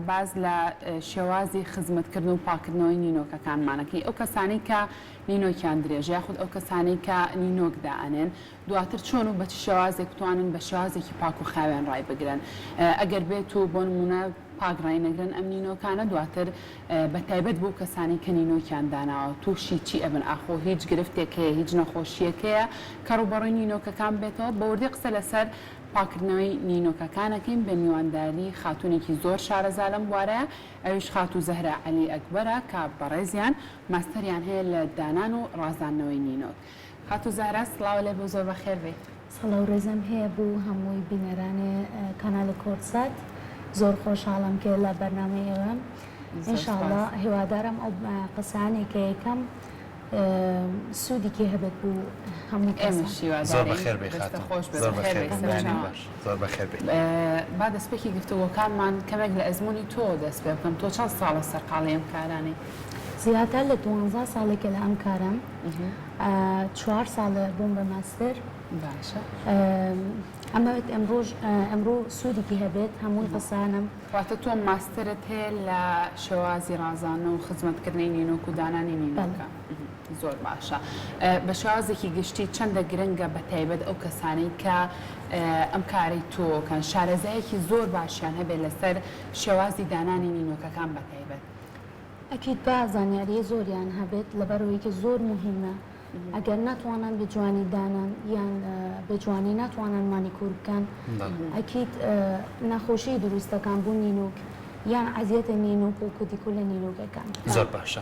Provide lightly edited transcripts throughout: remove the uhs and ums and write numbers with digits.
باز لە شێوازی خزمەتکردن و پاکردنەوەی نینۆکەکانمانەکەی ئەو کەسانی کە نینۆکیان درێژە یاخود ئەو کەسانی کە نینۆک دائەنێن دواتر چۆن و بە شێوازێک توانن بە شێوازێکی پاک و خاوێن ڕای بگرن ئەگەر بێت و بۆ نمونە پاگڕای نەگرن ئەم نینۆکانە دواتر بە تایبەت بۆ کەسانی کە نینۆکیان داناوە تووشی چی ئەبن ئاخۆ هیچ گرفتێک هەیە هیچ نەخۆشیەکەیە کە ڕوبەڕووی نینۆکەکان بێتەوە بە وردی قسە لەسەر پاکردنەوەی نینۆکەکانەکەین بە میوانداری خاتونێکی زۆر شارەزا لەم بوارەیە ئەویش خاتو زەهرە عەلی ئەکبەرە کە بەڕێزیان ماستەریان هەیە لە دانان و ڕازاندنەوەی نینۆک. خاتو زەهرە سڵاو لێ بۆ زۆر بەخێر بێ. سڵاو و ڕێزەم هەیە بوو هەمووی بینەرانێ کاناڵی کۆرسات زۆر خۆشحاڵم کە لە بەرنامەیەوە ئینشاءڵڵا هیوادارم ئەو قسانێکە یەکەم سوودێکی هەبێت بوو هەموو ئێمەشی زۆر بەخێر بێ خاتم زۆر بەخێر زۆر بەخێر بێ. با دەستپێکی گفتوگۆکانمان کەمێک لە ئەزمموی تۆ دەست پێ بکەم تۆ چەند ساڵە سەرقاڵی ئەم کارانەی؟ زیاتر لە 12 ساڵێکە لە ئەم کارم 4 ساڵە بووم بە ماستر باشە ئەمەوێت ئەمڕۆ سوودێکی هەبێت هەمووی قسانم واتە تۆ ماسترت هەیە لە شێوازی ڕازاندن و خزمەتکردنی نینۆک و دانانی نینۆکە زۆر باشە بە شێوازێکی گشتی چەندە گرنگە بە تایبەت ئەو کەسانەی کە ئەم کاری تۆکەن شارەزایەکی زۆر باشیان هەبێت لەسەر شێوازی دانانی نینۆکەکان بە تایبەت ئەکید بە زانیاریە زۆریان هەبێت لەبەرەوەیکە زۆر مهمە ئەگەر ناتوانن بە جوانی دانان یان بە جوانی ناتوانن مانیکور بکەن ئەکید نەخۆشی دروستەکان بوو نینۆک یان عەزیەتە نینۆک و کودیکو لە نینۆکەکان. زۆر باشە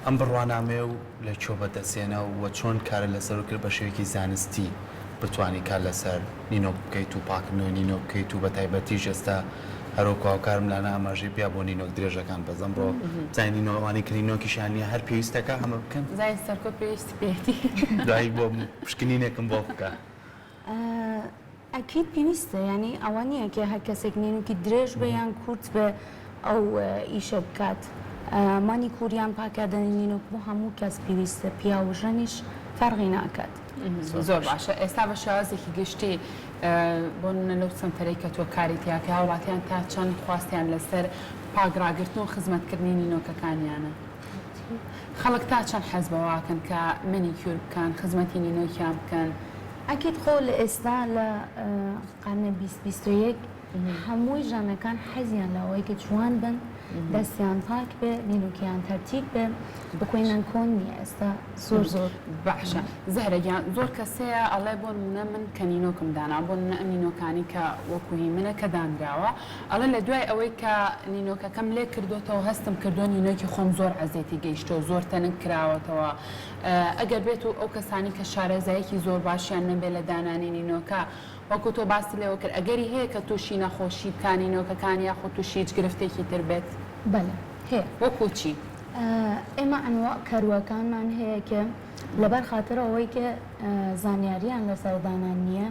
ئەم بڕوانامێ و لە چۆ بەدەستێنە و چۆن کارە لەسەر کرد بە شێوەیەکی زانستی بتوانی کار لەسەر نینۆک بکەیت و پاکردنەوەی نینۆک بکەیت و بە تایبەتیش ئێستا هەروکاوکارم لاە ئاماژەی پیا بۆ نینۆک درێژەکان بەزم بۆ زانی نینۆوانی کردینۆکیشانە هەر پێویستەکە هەمە بکەن زای سەرکۆ پێویستی پێێتی دوایی بۆ پشکنینێکم بۆ بکە. ئەکید پێویستە ینی ئەوە نییە کە هەر کەسێک نینۆکی درێژ بە یان کورت بە ئەو ئیشە بکات مانی کوریان پاکردنی نینۆک بۆ هەموو کەس پێویستە پیا و ژەنیش فەرقی ناکات. زۆر باشە ئێستا بە شێوازێکی گشتی بۆ لەو سنتەرەی کە تۆ کاری تیاکە وڵاتیان تا چەند خواستیان لەسەر پاگراگرتن و خزمەتکردنی نینۆکەکانیانە خەڵک تا چەند حەز بەواکەن کە مەنیکیور بکەن خزمەتی نینۆکیان بکەن. ئەکید خۆ لە ئێستا لە قارنە 2021 هەمووی ژانەکان حەزیان لەوەی کە جوان بن دەستیان پاک بێ نینۆکیان تەرتیب بێ بکوێنان کۆن نیە ئێستا زۆر باشە. زەهرەگیان زۆر کەسەیە ئەڵێ بۆ نمونە من کە نینۆکم دانا بۆ نمونە ئەم نینۆکانی کە وەکوهی منە کە دانراوە ئەڵێ لە دوای ئەوەی کە نینۆکەکەم لێ کردوتەوە هەستم کردو نینۆکی خۆم زۆر عەزێتی گەیشتەوە زۆر تەنک کراوەتەوە ئەگەر بێت و ئەو کەسانی کە شارەزایەکی زۆر باشیان نەبێت لە دانانی نینۆکە وەکو تۆ باسی لێوە کرد ئەگەری هەیە کە تووشی نەخۆشی بکانی نینۆکەکان یاخۆ تووشی هیچ گرفتێکی تر بێت؟ بەڵێ هەیە. وەکو چی؟ ئێمە ئەنواع کەروەکانمان هەیە کە لەبەر خاترەوەی کە زانیاریان لەسەر دانان نییە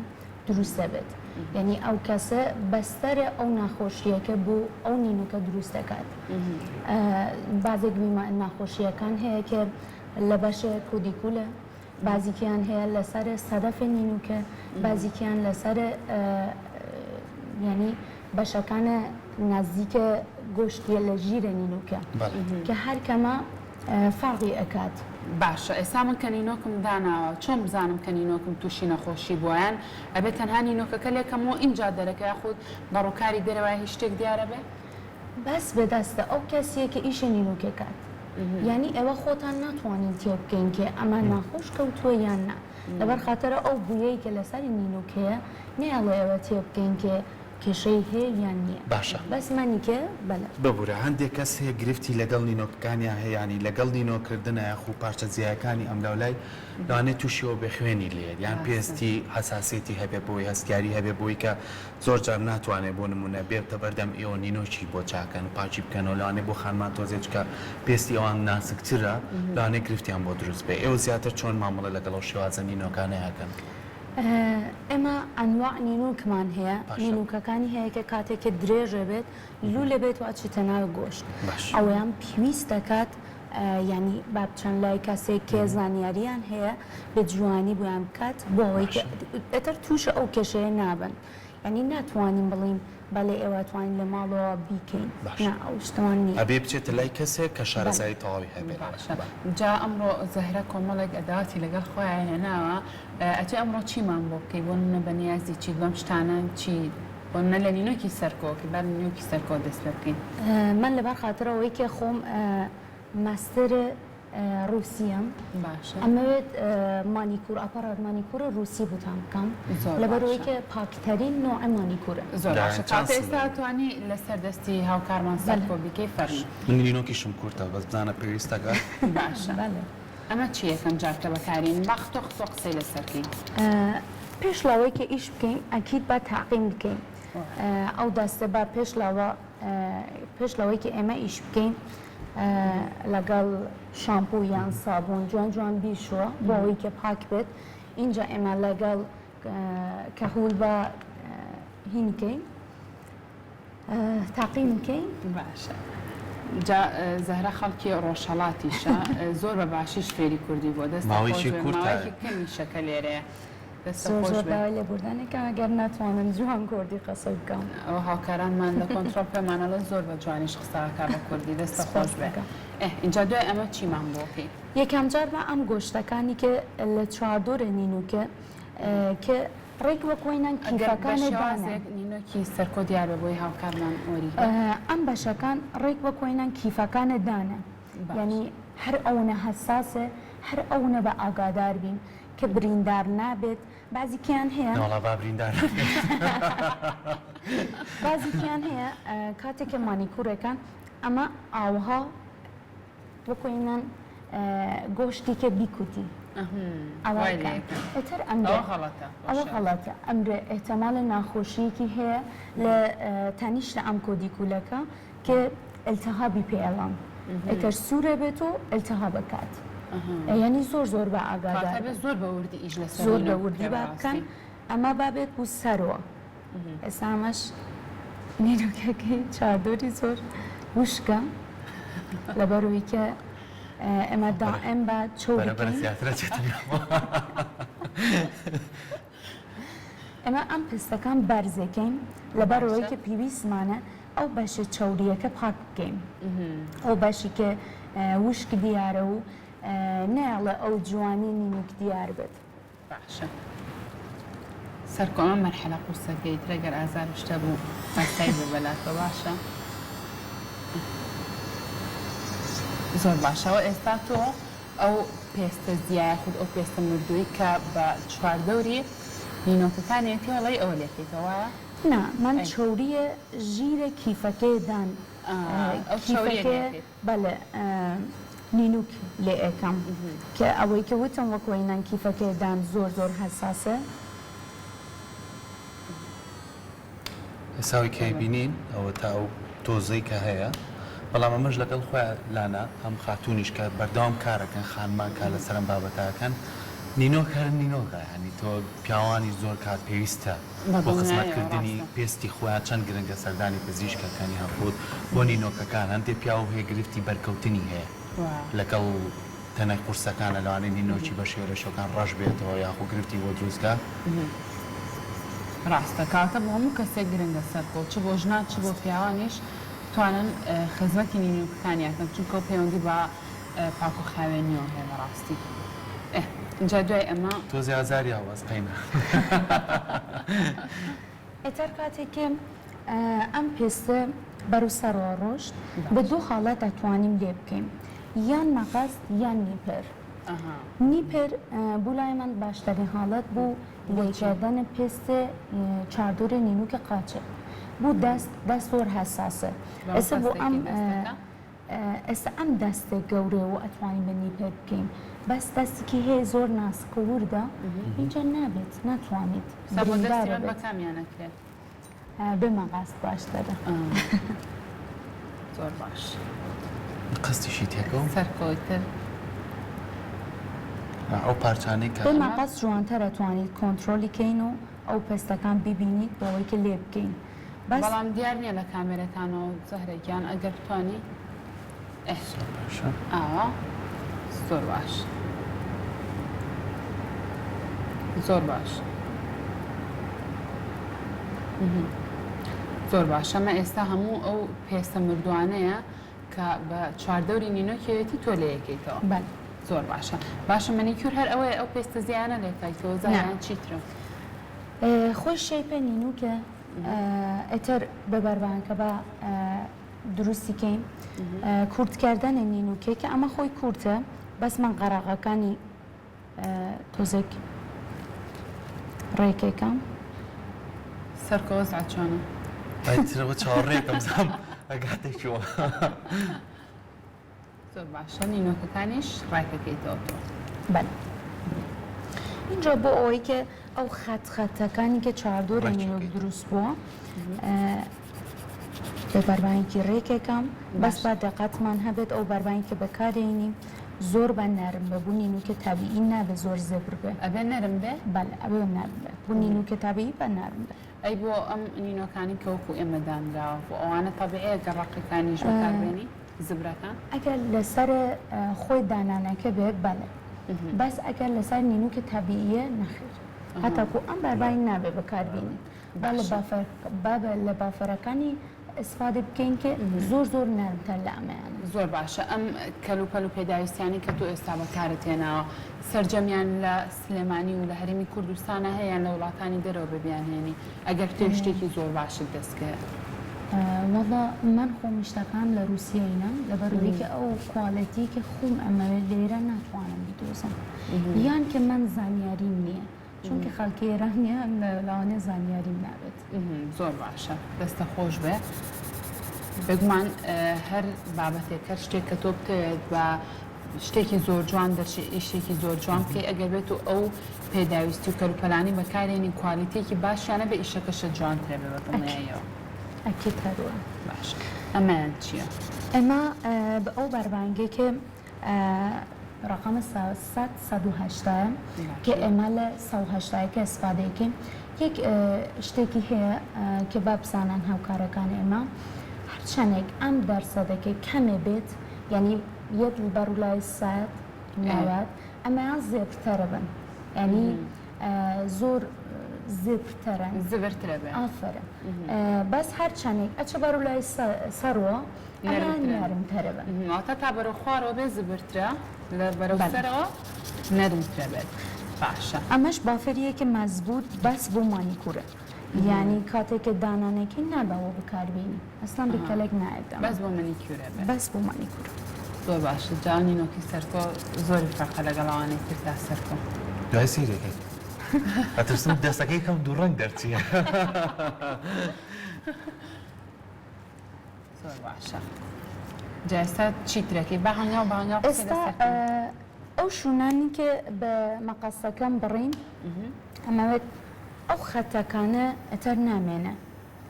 دروستە بێت یعنی ئەو کەسە بەستەرە ئەو ناخۆشیەکە بۆ ئەو نینۆکە دروست دەکات. بازێک ناخۆشیەکان هەیە کە لە بەشە کودیکولە بازیکیان هەیە لەسەر سەدەفە نینوکە بازیکیان لەسەر ینی بەشەکانە نزیکە گۆشتیە لە ژیرە نینوکە کە هەر کەمە فەرقی ئەکات. باشە ئێستا من کە نینۆکم داناوە چۆن بزانم کە نینۆکم تووشی نەخۆشی بۆیان ئەبێت تەنها نینۆکەکە لێکەمەوە ئینجا دەرەکە یاخود بەڕووکاری دەرەوەی هیچ شتێک دیارە بێ؟ بەس بەدەستە ئەو کەسیە کە ئیشە نینۆکەکات یعنی ئێوە خۆتان ناتوانین تێ بکەین کە ئەمە ناخۆش کەوتووە یان نا لەبەر خاترە ئەو بویەی کە لەسەری نینۆکەیە نەیەڵێ ئێوە تێ بکەین کە کێشەی هەیە یان نییە. باشە بەسمانیکە بەڵێ ببوورە هەندێک کەس هەیە گرفتی لەگەڵ نینۆکەکانیان هەیەانی لەگەڵ نینۆکردنە یاخو پارچە جیاکانی ئەم لەولای لەوانێت تووشیەوە بخوێنی لێت یان پێستی حساسێتی هەبێ بۆی هەستیاری هەبێ بۆی کە زۆر جار ناتوانێت بۆ نمونە بێتە بەردەم ئێوە نینۆکی بۆ چاکەن و پاچی بکەنەوە لەوانێت بۆ خانمان تۆزێچکە پێستی ئەوان ناسکترە لەوانێت گرفتیان بۆ دروست بێ. ئێوە زیاتر چۆن مامەڵە لەگەڵ شێوازە نینۆکانە هەکەن؟ ئێمە ئەنواع نینۆکمان هەیە نینۆکەکانی هەیە کە کاتێکە درێژە بێت لوو لە بێت و ئەچێتە ناو گۆشت ئەویان پێویست دەکات ینی با بچەند لای کەسێک کێ زانیاریان هەیە بە جوانی بۆیان بکات بۆ ئەوەی ئەتر تووشە ئەو کێشەیە نابن ینی ناتوانین بڵین بەڵێ ئێوە توانین لە ماڵەوە بیکەین باش. نا ئەو شتوان نیە ئەبێ بچێتە لای کەسێک کە شارەزایی تەواوی هەبێت باشە جا ئەمڕۆ زەهرە کۆمەڵێک ئەداتی لەگەڵ خۆیان هێناوە ئەچێ ئەمڕۆ چیمان بۆ بکەی بۆ منە بەنیازی چی بەم شتانە چی بۆ منە لە نینۆکی سەرکۆکە بەر نینۆکی سەرکۆ دەست پێ بکەین من لەبەر خاطرەوەی کە خۆم ماستەر رووسیم باشە ئەمەوێت مانیکور ئاپارات مانیکورە رووسی بوتان بکەم زۆر لەبەرەوەی باشە. کە پاکترین نوع مانیکورە زۆر دا باشە چاند کاتە ئێستا سڵێ. توانی لەسەر دەستی هاوکارمان سەرکۆ بکەی فەرمی من نینۆکیشم کورتە بەس بزانە پێویستەکە باشە بەڵێ ئەمە چی یەکەم جارکە بەکارین باختۆ قسۆ قسەی لەسەرکەین پێش لاوەی کە ئیش بکەین ئەکیید بە تاقیم بکەین ئەو دەستە بە پێش لەوەی کە ئێمە ئیش بکەین لەگەڵ شامپۆ یان سابوون جوان جوان بیشوە بۆ ئەوەی کە پاک بێت اینجا ئێمە لەگەڵ کەهول بە هینکەین تاقیم بکەین باشە جا زەهرە خەڵکی ڕۆژهەڵاتیشە زۆر بە باشیش فێری کوردی بۆ دەست ماوەیەکی کورتە. کەمیشەکە لێرەیە دەستە زۆر خۆش زۆر بێت داوای لێبوردنێکە ئەگەر ناتوانم جوان کوردی قسە بکەم ئەو هاوکارانمان لە کۆنتترۆل پێمانەڵە زۆر بە جوانیش قسەکە بە کوردی دەستە خۆش بێت اینجا دوای ئەمە چیمان بۆکەی یەکەم جار بە ئەم گۆشتەکانی کە لە چواردۆرە نینوکە کە ڕێک وەکوێنان کیفەکانی دانە نینۆکی سەرکۆ دیار بە بۆی هاوکارمان ئۆری ئەم بەشەکان ڕێک وەکوێنان کیفەکانە دانە ینی هەر ئەوە حساسە هەر ئەوە بە ئاگادار بین کە بریندار نابێت بازیکیان هەیە ناڵا بابریندار بازیکیان هەیە کاتێککە مانیکورەکان ئەمە ئاوها وەکوێنان گۆشتی کە بیکوتی ئەتر ئەوە غەڵەتە ئەمرە احتمالە ناخۆشیەکی هەیە لە تەنیشتە ئەم کۆدیکولەکە کە ئەلتەهابی پێڵام ئەتر سوورە بێت و ئەلتەها بکات ینی زۆر زۆر بە ئاگادار زۆر بە وردی ئیش لە زۆر بە وردی با بکەن ئەمە بابێت بوو سەرەوە ئێستا ئەمەش نینۆکەکەی چاردۆری زۆر وشکە لەبەرەوەی کە ئەمە دائم بە چۆ ئەمە ئەم پستەکان بەرزەکەین لەبەرەوەی کە پێویستمانە ئەو بەشە چاوریەکە پاک بکەین ئەو بەشی کە وشک دیارە و ناڵە ئەو جوانی نینوک دیار بێت باشە سەرکۆمە مەرحەلە قورسەکەی ترەگەر ئازار شتە بوو ئەستای بۆ بەلاتەوە باشە زۆر باشەوە ئێستا تۆ ئەو پێستە زیایە خود ئەو پێستە مردووی کە بە چواردەوری نینۆکەکانێتی وڵی ئەوە لێکێتەوە نا من چۆریە ژیرە کیفەکەیدان بەڵێ نینوک لێ ئەەکەم کە ئەوەی کە وتم وەکوێنان کیفەکەیدان زۆر زۆر حساسە ئێساوی کەی بینین ئەوە تا ئەو تۆزەی کە هەیە بەڵام ئەمەش لەگەڵ خۆیان لانا ئەم خاتونیش کە بەردەوام کارەکەن خانمان کا لە سەرم بابەتاکەن نینۆکەرن نینۆکە هەنی تۆ پیاوانی زۆر کات پێویستە بۆ خزمەتکردنی پێستی خۆیان چەند گرنگە سەردانی پزیشکەکانی هەبوت بۆ نینۆکەکان هەندێک پیا و هەیە گرفتی بەرکەوتنی هەیە لەگەڵ تەنە قورسەکانە لەوانەیە نینۆکی بە شێوە شەکان ڕەش بێتەوە یاخۆ گرفتی بۆ دروستکە ڕاستە کاتە بۆ هەموو کەسێک گرنگە سەرکۆ چ بۆ ژنان چ بۆ پیاوانیش توانن خزمەتی نینۆکەکانیاکەن چونکە پەیوەندی بە پاک و خاوێنیەوە هەیە بەڕاستی اینجا دوای ئەمە تۆزی ئازاری هاوازقینە ئێتر کاتێکێ ئەم پێستە بەروسەرەوە ڕۆشت بە دوو حاڵەت دەتوانیم لێ بکەین یان مەقەس یان نیپەر نیپەر بوو لای من باشترین حاڵەت بوو لێکردنە پێستە چاردۆرە نینوکە قاچە بوو دەست زۆر حساسە ئێستا بۆ ئێستا ئەم دەستە گەورە و ئەتوانین بە نیپەر بکەین بەس دەستێکی هەیە زۆر ناسکە وردە اینجا نابێت ناتوانیت بەکامیانەکرێت بمەقاست باشترە زۆر باش قستیشی تێکە و سەرکۆتر ئەو پارچانەی کە بمەقاست جوانترە توانیت کۆنتترۆلی کەین و ئەو پستەکان ببینیت بەوەی کە لێ بکەین بەڵام دیار نییە لە کامێرەکانەوە زەهرەگیان ئەگەر بتوانی ئاوا زۆر باش زۆر باش زۆر باشە ئەمە ئێستا هەموو ئەو پێستە مردوانەیە کە بە چواردەوری نینۆکێتی تۆ لە یەکەیتەوە زۆر باشە باشە مەنیکیور هەر ئەوەیە ئەو پێستە زیانە لێکایتەوە زایان چیترە خۆی شەیپە نینوکە ئەتر بەبەربانکە بە دروستیکەین کورتکردنە نینوکێکە ئەمە خۆی کورتە بەس من قەراغەکانی تۆزێک ڕێکێکم سەرکۆز ئاچوانە ئەیترەوە چاوەڕێکم زەم ئەگاتێکەوە زۆر باشە نینۆکەکانیش ڕێکەکەیتەوە تۆ بەڵێ اینجا بۆ ئەوەی کە ئەو خەتەکانی کە چاردۆرە نینۆک دروست بووە بە بەربانکی ڕێکێکم بەس با دەقەتمان هەبێت ئەو بەربانکە بەکارێنیم زۆر بە نەرم بە بوو نینوکە تابیئی نابێ زۆر زێبر بێ ئەبێ نەرم بێ بەڵێ ئەبێ نەرم بێ بوو نینوکە تابیئی بە نەرم بێ ئەی بۆ ئەم نینۆکانی کەوکو ئێمە دانراوە بۆ ئەوانە تەبیعەیە گەڕەقەکانیش بەکاربێنی زبرەکان ئەگەر لەسەر خۆی دانانەکە بێت بەڵێ بەس ئەگەر لەسەر نینوکە تابیعیە نەخێر هەتاکو ئەم بەربانی نابێ بەکاربێنی با لە بافەرەکانی استفاده بکەین کە زۆر زۆر نەرمتر لە ئەمەیان زۆر باشە ئەم کەلوپەل و پێداویستیانی کە تۆ ئێستا بەکارت هێناوە سەرجەمیان لە سلێمانی و لە هەرێمی کوردستانە هەیە لە وڵاتانی دەرەوە ببیانهێنی ئەگەر تۆ شتێکی زۆر باشت دەستکەیە وەڵا من خۆم شتەکان لە رووسیایە لەبەرەوەی کە ئەو کواڵەتی کە خۆم ئەمەوێت لێرە ناتوانم بدۆزم یان کە من زانیاریم نییە چونکە خەڵکی ئێرانیە لەوانێ زانیاریم نابێت زۆر باشە دەستە خۆش بێ بگومان هەر بابەتێک هەر شتێک کە تۆ بتەوێت بە شتێکی زۆر جوان شتێکی زۆر جوان بکەی ئەگەر بێت و ئەو پێداویستی و کەلوپەلانی بەکارێنی کوالیتێکی باشیانە بە ئیشەکەشە جوانترێ بێ بەدڵنیاییەوە ئەکێت هەروە باش ئەمەیان چییە؟ ئەمە بە ئەو بەربانگێکە ڕقمە 180 کە ئێمە لە 180 ئەسپادەیەکەین یەک شتێکی هەیە کە با بزانان هاوکارەکان ئێمە هەرچەندێک ئەم دەرسەدەکەی کەمێ بێت یعنی یەک بەرولای سات ناوات ئەمەیان زێبتەرە بن ینی زۆر زێبتەرە زبرترە بێ ئافرە بەس هەرچەندێک ئەچە بەرولای سەرەوە ئەیان نەرمتەرە بن واتە تا بەرەو خوارەوە بێ زبرترە لە بەرەو سەرەوە نەرمترە بێت باشە ئەمەش بافەریەکە مەزبوط بەس بۆ مانیکورە یعنی کاتێککە دانانێکی نابەوە بکاربیێنی ئەسلان بکەلێک نایدا بەس بۆ مەنیکیورە بێت بەس بۆ مانیکورە زۆر باشە جانی نۆکی سەرکۆ زۆری فەرقە لەگەڵەوانەی تردا سەرکۆ دوای سیرەکەی ئەترسم دەستەکەی کەم دوو ڕەنگ دەرچیە زۆر باشە جاستا چیترەکەی بەهەنگا و بەهەنگا ئێستا ئەو شوونانی کە بە مەقەسەکەم بڕین ئەمەوێت ئەو خەتەکانە ئەتەر نامێنە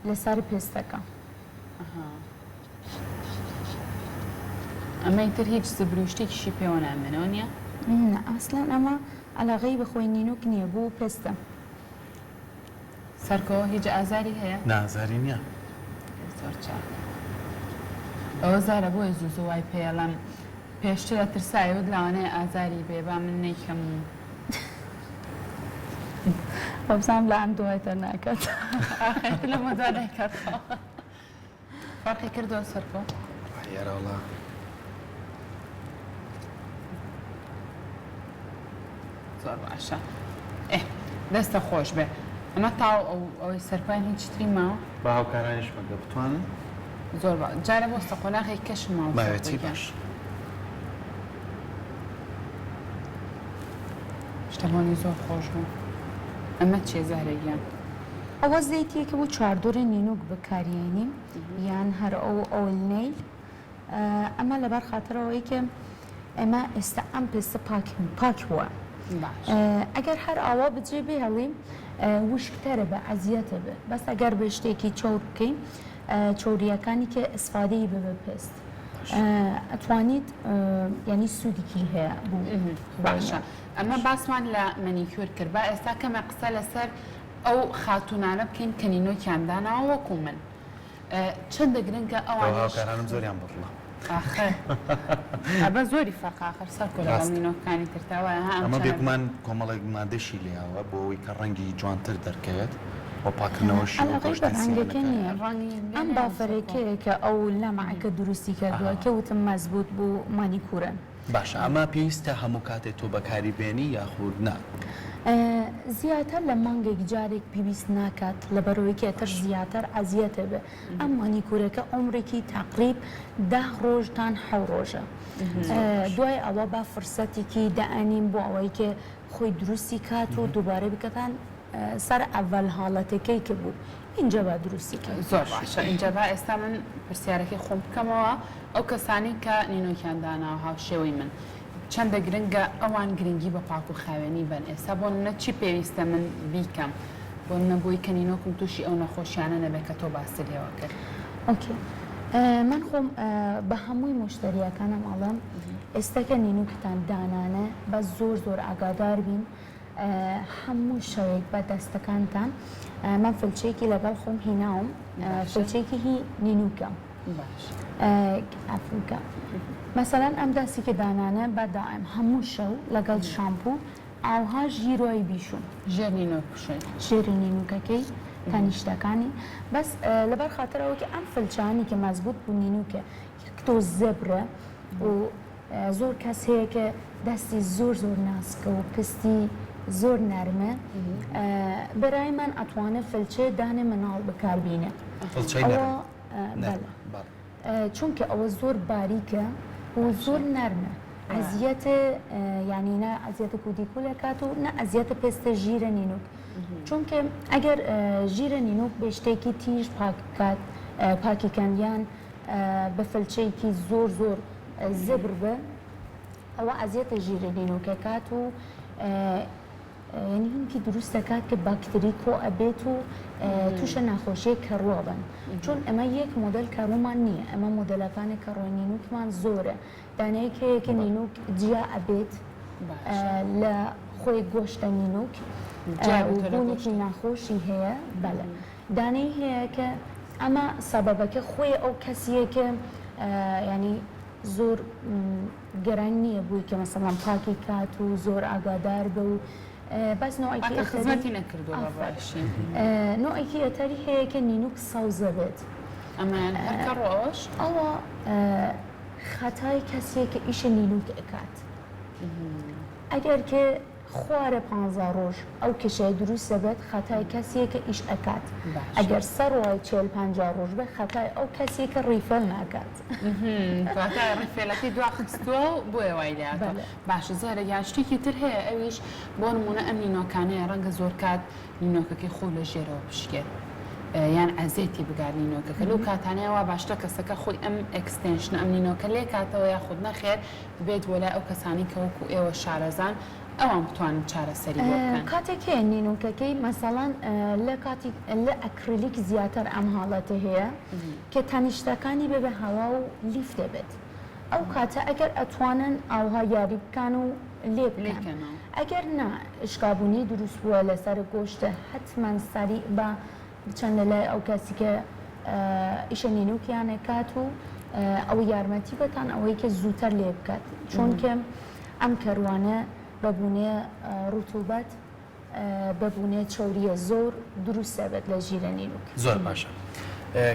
لەسەر پێستەکە ئەمەی تر هیچ زبروشتێکیشی پێوە نامێنەوە نییە؟ ئەسلان ئەمە علاقەی بەخۆی نینوک نییە بۆ پێستە سەرکۆ هیچ ئازاری هەیە؟ نازاری نییە زۆر چاک ئەوە زارە بۆی زوو زوای پێڵم پێشترە ترسایەوە لەوانەیە ئازاری بێ با من نەیکەم بەبزانم لە ئەم دوایتە ناکات لە مۆدا نایکاتەوە فەرقی کردەوە سەرکۆ؟ یاراوڵا زۆر باشە دەستە خۆش بێ ئەمە تاو ئەوەی سەرپایان هیچ تری ماوە؟ با هاوکارانیش مەگە بتوانن زۆر جارە بۆستە قۆناغی کەشم ماوە ماوێتی باش شتەمانی زۆر خۆش بوو. ئەمە چێ زارەگیان؟ ئەوە زەیتێکە بۆ چواردۆرە نینوک بەکارێنیم یان هەر ئەو ئۆیلنەی ئەمە لەبەر خاترەوەی کە ئەمە ئێستا ئەم پێستە پاک بووە. ئەگەر هەر ئاوا بجێ بێ هەڵیم وشکتەرە بە ئەزیەتە بێ بەس ئەگەر بە شتێکی چۆر بکەین چۆریەکانی کە ئەسفادەی بە پێست ئەتوانیت ینی سوودێکی هەیە بوو. باشە ئەمە باسمان لە مەنیکیور کرد با ئێستا کەمە قسە لەسەر ئەو خاتونانە بکەین کە نینۆکیانداناوە وەکو من چەندە گرنگە ئەوانکارانم زۆریان بڕڵە ئەبە زۆری فەرقاخر سەر کۆلەگەڵ نینۆکانی ترتاوە ئەمە بێکمان کۆمەڵێک مادەشی لێیاوە بۆ ئەوەی کە ڕەنگی جوانتر دەرکەوێت و پاکردنەوەشی و ئەڵقەی گۆشتی بەڕەنگەکە سییانەکە. نییە ئەم بافەرێکەیە کە ئەو لەمەعەکە دروستی کردووە کە وتم مەزبوط بوو مانیکورن. باشە ئەمە پێویستە هەموو کاتێک تۆ بەکاری بێنی یاخود نا. زیاتر لە مانگێک جارێک پێویست ناکات لە بەرەوەیکە تر زیاتر ئەزیەتە بێ ئەم مانیکورەکە عمرێکی تقریب 10 ڕۆژتان 7 ڕۆژە. دوای ئەوە با فرسەتێکی دائنیم بۆ ئەوەی کە خۆی دروستی کات و دووبارە بکەتان سەر ئەڤەل حاڵەتەکەی کە بوو اینجا با دروستی کرد. زۆر باشە اینجا با ئێستا من پرسیارەکەی خۆم بکەمەوە ئەو کەسانی کە نینۆکیان داناوە هاوشێوەی من چەندە گرنگە ئەوان گرنگی بە پاک و خاوێنی بن ئێستا بۆ منە چی پێویستە من بیکەم بۆ نەبووی کە نینۆکم تووشی ئەو نەخۆشیانە نەبێت کە تۆ باسی لێوە کرد. ئۆکێ من خۆم بە هەمووی مشتریەکانم ئەڵم ئێستاکە نینوکتان دانانە بە زۆر ئاگادار بین هەموو شەوێک بە دەستەکانتان من فلچێکی لەگەڵ خۆم هیناوم فلچێکی هی نینوکە ئەفریکا مەسەلەن ئەم دەستی کە دانانە بە دائم هەموو شەو لەگەڵ شامپوو ئاوها ژیرۆی بیشون ژێر نینۆک بشێت ژێری نینوکەکەی تەنیشتەکانی بەس لەبەر خاطرەوەکە ئەم فلچانی کە مەزبوط بوو نینوکە تۆ زەبرە و زۆر کەس هەیە کە دەستی زۆر ناسکە و پستی زۆر نەرمە بەرای من ئەتوانێت فلچێ دانێ مناڵ بەکاربینە چونکە ئەوە زۆر باریکە و زۆر نەرمە ئەزیەتە یعنی نە ئەزیەتە کودیکولە کات و نە ئەزیەتە پێستە ژیرە نینوک چونکە ئەگەر ژیرە نینوک بێ شتێکی تیژ پاکیکەندیان بە فلچەیەکی زۆر زبر بە ئەوە ئەزیەتە ژیرە نینوکە کات و یعنی هینکی دروست دەکات کە باکتری کۆ ئەبێت و تووشە ناخۆشیە کەڕوە بن چون ئەمە یەک مۆدل کەڕوومان نییە ئەمە مۆدلەکانی کەڕۆی نینوکمان زۆرە دانەیەکە یەکە نینوک جیا ئەبێت لە خۆی گۆشتە نینوک بوونێکی ناخۆشی هەیە بەڵێ دانەی هەیە کە ئەمە سەبەبەکە خۆی ئەو کەسیەکە ینی زۆر گەران نییە بووی کە مەسەڵەن پاکی کات و زۆر ئاگادار بە و بەس خزمەتی نەکردووە باشی نوعێکی ئەتەری هەیە کە نینوک ساوزە بێت ئەمان هەرکە ڕۆژ ئەوە خەتای کەسێک کە ئیشە نینوک ئەکات ئەگەر کە خوارە 15 ڕۆژ ئەو کێشەیە دروست دەبێت خەتای کەسێک کە ئیش ئەکات ئەگەر سەرڕای 40-50 ڕۆژ بێ خەتای ئەو کەسێک کە ڕیفەل ناکات ڕیفێلەکەی دواخستووە بۆیە وای لاتەوە باشە زۆرە یان شتێکی تر هەیە ئەویش بۆ نمونە ئەم نینۆکانەیە ڕەنگە زۆر کات نینۆکەکەی خۆ لە ژێرەوە بشکێت یان ئەزێتی بگار نینۆکەکە لەو کاتانەیەوە باشتە کەسەکە خۆی ئەم ئەکستێنشن ئەم نینۆکە لێ کاتەوە یاخود نەخێر بێت وەلای ئەو کەسانی کە وەکو ئێوە شارەزان ئەوان بتوانن چارەسەری بکەن کاتێک هەیە نینوکەکەی مەسەڵەن لە ئەکریلیک زیاتر ئەم حاڵەتە هەیە کە تەنیشتەکانی بێ بە هەوا و لیف دەبێت ئەو کاتە ئەگەر ئەتوانن ئاوها یاری بکەن و لێ بکەن ئەگەر نا شکابوونی دروست بووە لەسەر گۆشتە حتمەن سەریع بە بچەند لەلای ئەو کەسی کە ئیشە نینوکیانە کات و ئەو یارمەتی بەتان ئەوەی کە زووتر لێ بکات چونکە ئەم کەروانە بەبوونێ ڕوتوبەت بەبوونێ چۆریە زۆر دروست دەبێت لە ژیرە نینوک زۆر باشە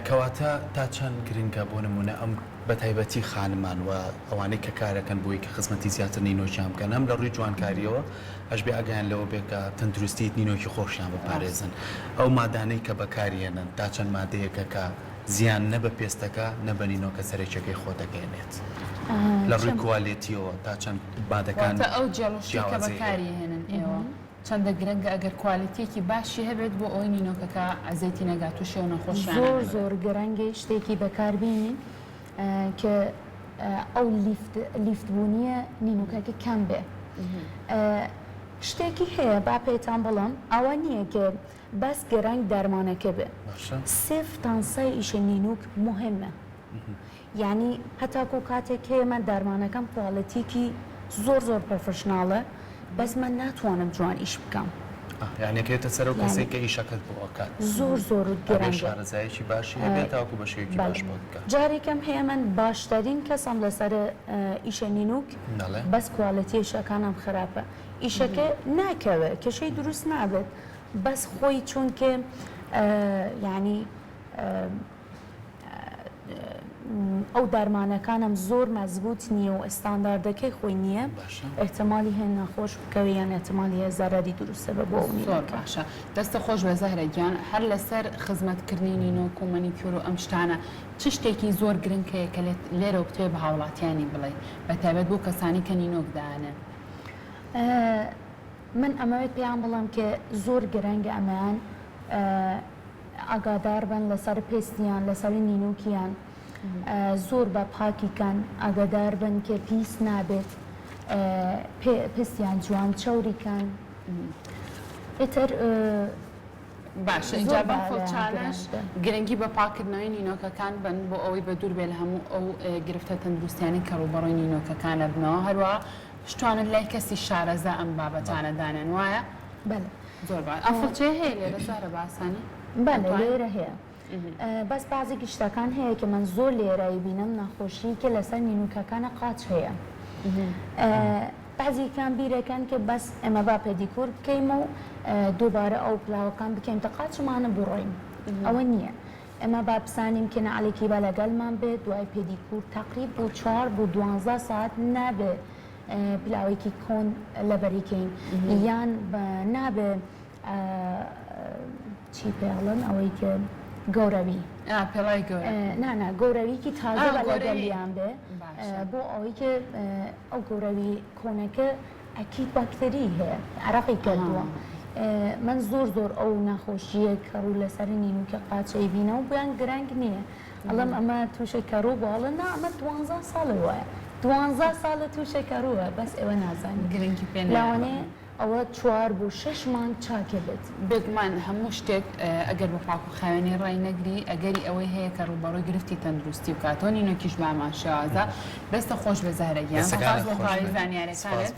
کەواتە تا چەند گرنگە بۆ نمونە ئەم بە تایبەتی خانمان و ئەوانەی کە کارەکەن بۆی کە خزمەتی زیاتر نینۆکیان بکەن هەم لە ڕووی جوانکاریەوە ئەش بێ ئەگەیان لەوە بێ کە تەندروستیت نینۆکی خۆشیان بپارێزن ئەو مادانەی کە بەکارێنن تا چەند مادەیەکە کە زیان نە بە پێستەکە نە بە نینۆکە سەرێکەکەی خۆ دەگەێنێت لە ڕووی کوالیتیەوە تا چەند بادەکان ئەو جیاڵوشی کە بەکاری هێنن ئێوە چەندە گرنگە ئەگەر کوالیتێکی باشی هەبێت بۆ ئەوی نینۆکەکە ئەزێتی نەگاتوشێ و نەخۆشیان زۆر گرنگی شتێکی بەکاربینین کە ئەو لیفتبوونیە نینوکەکە کەم بێ شتێکی هەیە با پێتان بڵم ئەوە نییە کە بەس گەرانگ دەرمانەکە بێ سێفتانسای ئیشە نینوک مهمە یعنی هەتاکو کاتێک هەیە من دەرمانەکەم کواڵەتیکی زۆر پرۆفشناڵە بەس من ناتوانم جوان ئیش بکەم یانەکەێتە سەر و کەسێک کە ئیشەکەت بۆ ئەکات زۆر گرنگە شارەزایەکی باشی هەبێت تاوەکو بە شێوەیەکی باش بۆ بکات جارێکم هەیە من باشترین کەسم لەسەر ئیشە نینوک بەس کواڵەتی ئیشەکانم خراپە ئیشەکە ناکەوێت کێشەی دروست نابێت بەس خۆی چونکە ینی ئەو دەرمانەکانم زۆر مەزبوط نییە و ئستانداردەکەی خۆی نییە احتمالی هەیە ناخۆش بکەوێ یان احتمالی هەیە زەرەری دروستە بە بۆ زۆر باشە دەستە خۆش بە زەهرەگیان هەر لەسەر خزمەتکردنی نینۆک و مەنیکیۆر و ئەم شتانە چ شتێکی زۆر گرنگ هەیە کە لێرە بتوێ بە هاوڵاتیانی بڵێ بە تایبەت بۆ کەسانی کە نینۆک دانێن من ئەمەوێت پێیان بڵم کە زۆر گرنگە ئەمەیان ئاگادار بن لەسەر پێستیان لەسەر نینۆکیان زۆر بە پاکیکان ئاگادار بن کە پیس نابێت پستیان جوان چاوریکان ئێتر باشە اینجا بە خۆچالش گرنگی بە پاکردنەوەی نینۆکەکان بن بۆ ئەوەی بە دوور بێ لە هەموو ئەو گرفتە تەندروستیانی کە ڕوبەڕۆی نینۆکەکانە بنەوە هەروە شتوانن لای کەسی شارەزا ئەم بابەتانە دانێن وایە؟ بەڵێ زۆر باش ئەم فڵچێ هەیە لێرە زارە باسانی؟ بەڵێ لێرە هەیە بەس بازێکی شتەکان هەیە کە من زۆر لێرایی بینم نەخۆشی کە لەسەر نینوکەکانە قاچ هەیە بعضیکان بیرەکەن کە بەس ئەمە با پێدیکۆر بکەیم و دووبارە ئەو پلاوەکان بکەیم تا قاچمانە بڕۆین ئەوە نییە ئەمە با بسانیم کە نەعەلێکی بە لەگەڵمان بێت دوای پێدیکۆر تقریب بۆ 4 بۆ 12 ساعت نابێت پلاوێکی کۆن لەبەریکەین یان نابێ چی پێڵن ئەوەی کە گەورەوی پێڵای گەورە نانا گەورەویکی تازە بە لەگەڵیان بێ بۆ ئەوەی کە ئەو گەورەوی کۆنەکە ئەکی باکتەری هەیە عراقی کردووە من زۆر ئەو نەخۆشیە کە ڕوو لەسەر نینوکە قاچەی بینە و بۆیان گرنگ نییە ئەڵم ئەمە تووشە کەڕوو بۆڵە نا ئەمە 12 ساڵە وایە 12 ساڵە تووشە کەڕووە بەس ئێوە نازانین گرنگی پێ لاوانێ ئەوە 4 بۆ 6 مانگ چاکێ بێت بگومان هەموو شتێک ئەگەر بە پاک و خاوێنی ڕای نەگری ئەگەری ئەوەی هەیە کە ڕوبەڕۆی گرفتی تەندروستی و کاتۆ نینۆکیش بامان شێوازە دەستە خۆش بە زەهرەگیان زانیاریەکانت